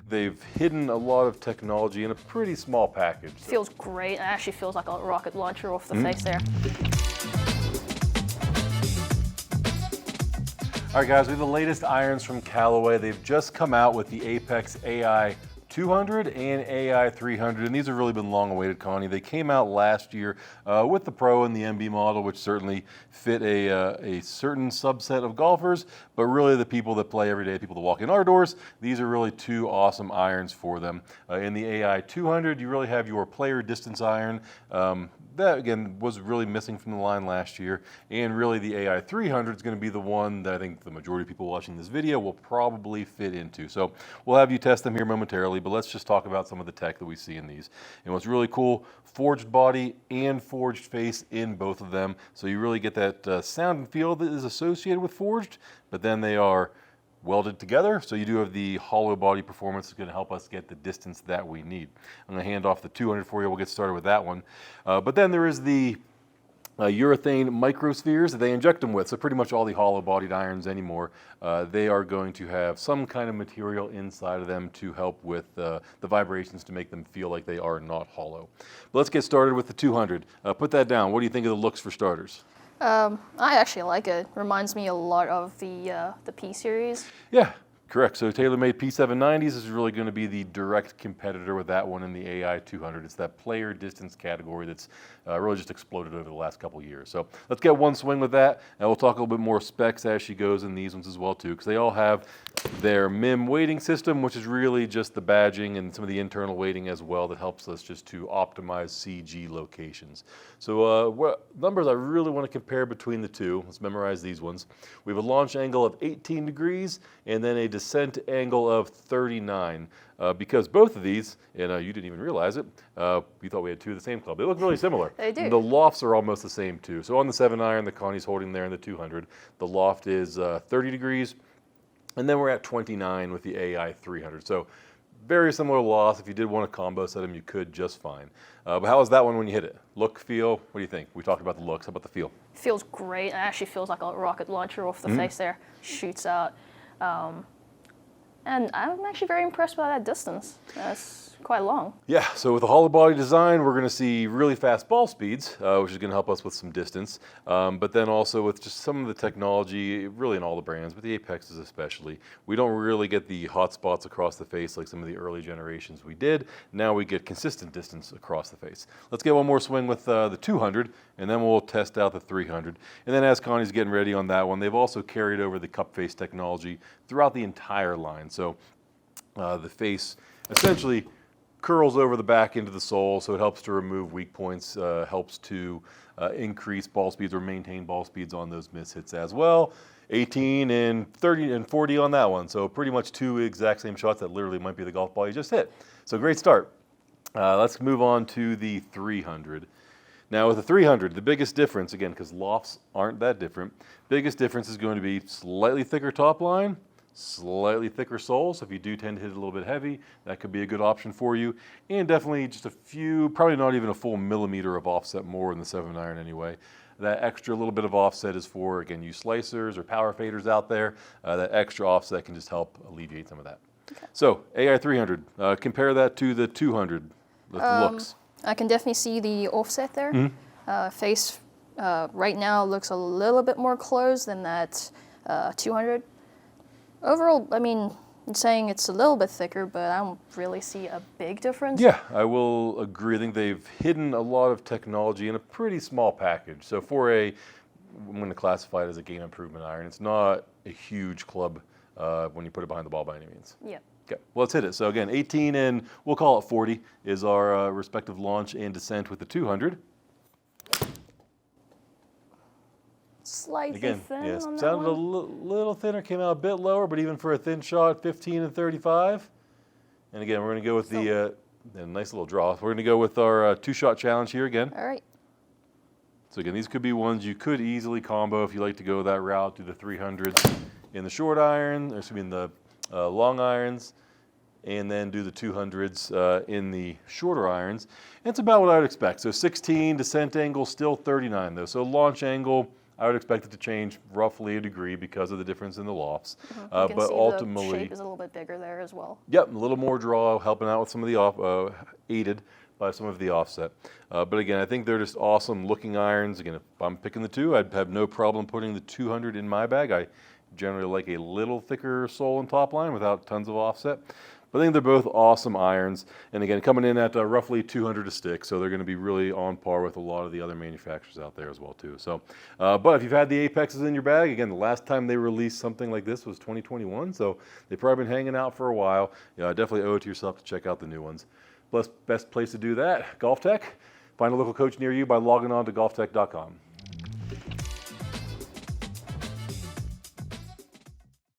They've hidden a lot of technology in a pretty small package. Feels great. It actually feels like a rocket launcher off the face there. All right, guys, we have the latest irons from Callaway. They've just come out with the Apex Ai200 and Ai300, and these have really been long awaited, Connie. They came out last year with the Pro and the MB model, which certainly fit a certain subset of golfers, but really the people that play every day, people that walk in our doors, these are really two awesome irons for them. In the Ai200, you really have your player distance iron. That, again, was really missing from the line last year. And really the Ai300 is going to be the one that I think the majority of people watching this video will probably fit into. So we'll have you test them here momentarily, but let's just talk about some of the tech that we see in these. And what's really cool, forged body and forged face in both of them. So you really get that sound and feel that is associated with forged, but then they are welded together, so you do have the hollow body performance. That's going to help us get the distance that we need. I'm going to hand off the 200 for you. We'll get started with that one. But then there is the urethane microspheres that they inject them with. So pretty much all the hollow bodied irons anymore, they are going to have some kind of material inside of them to help with the vibrations to make them feel like they are not hollow. But let's get started with the 200. Put that down. What do you think of the looks for starters? I actually like it. Reminds me a lot of the P series. Yeah, correct. So TaylorMade P790s is really going to be the direct competitor with that one in the Ai200. It's that player distance category that's really just exploded over the last couple of years. So let's get one swing with that, and we'll talk a little bit more specs as she goes in these ones as well too, because they all have their MIM weighting system, which is really just the badging and some of the internal weighting as well that helps us just to optimize CG locations. So what numbers I really want to compare between the two, let's memorize these ones. We have a launch angle of 18 degrees and then a descent angle of 39. Because both of these, and you didn't even realize it, we thought we had two of the same club. They look really similar. They do. The lofts are almost the same too. So on the 7-iron that Connie's holding there in the 200, the loft is 30 degrees. And then we're at 29 with the Ai300. So very similar loft. If you did want to combo set them, you could just fine. But how was that one when you hit it? Look, feel, what do you think? We talked about the looks. How about the feel? Feels great. It actually feels like a rocket launcher off the face there. Shoots out. And I'm actually very impressed by that distance. That's quite long. Yeah, so with the hollow body design, we're going to see really fast ball speeds, which is going to help us with some distance. But then also with just some of the technology, really in all the brands, but the Apexes especially, we don't really get the hot spots across the face like some of the early generations we did. Now we get consistent distance across the face. Let's get one more swing with the 200, and then we'll test out the 300. And then as Connie's getting ready on that one, they've also carried over the cup face technology throughout the entire line. So the face essentially curls over the back into the sole, so it helps to remove weak points, helps to increase ball speeds or maintain ball speeds on those miss hits as well. 18 and 30 and 40 on that one, so pretty much two exact same shots that literally might be the golf ball you just hit. So great start. Let's move on to the 300. Now with the 300, the biggest difference, again, because lofts aren't that different, biggest difference is going to be slightly thicker top line, slightly thicker sole, so if you do tend to hit it a little bit heavy, that could be a good option for you. And definitely just a few, probably not even a full millimeter of offset more in the 7-iron anyway. That extra little bit of offset is for, again, you slicers or power faders out there. That extra offset can just help alleviate some of that. Okay. So Ai300, compare that to the 200 with the looks. I can definitely see the offset there. Face right now looks a little bit more closed than that 200. Overall, I mean, I'm saying it's a little bit thicker, but I don't really see a big difference. Yeah, I will agree. I think they've hidden a lot of technology in a pretty small package. So for I'm going to classify it as a game improvement iron. It's not a huge club when you put it behind the ball by any means. Yeah. Okay, well, let's hit it. So again, 18 and we'll call it 40 is our respective launch and descent with the 200. Slightly again, thin yes, on that sounded one. a little thinner, came out a bit lower, but even for a thin shot, 15 and 35. And again, we're going to go with the nice little draw. We're going to go with our two-shot challenge here again. All right. So again, these could be ones you could easily combo if you like to go that route, do the 300s in the short iron, or excuse me, in the long irons, and then do the 200s in the shorter irons. And it's about what I would expect. So 16, descent angle still 39 though. So launch angle I would expect it to change roughly a degree because of the difference in the lofts. You can But see ultimately, the shape is a little bit bigger there as well. yep, a little more draw, helping out with some of the aided by some of the offset. But again, I think they're just awesome looking irons. Again, if I'm picking the two, I'd have no problem putting the 200 in my bag. I generally like a little thicker sole and top line without tons of offset. But I think they're both awesome irons. And again, coming in at roughly 200 a stick, so they're going to be really on par with a lot of the other manufacturers out there as well too. So, but if you've had the Apexes in your bag, again, the last time they released something like this was 2021, so they've probably been hanging out for a while. Definitely owe it to yourself to check out the new ones. Best place to do that, GOLFTEC. Find a local coach near you by logging on to golftec.com.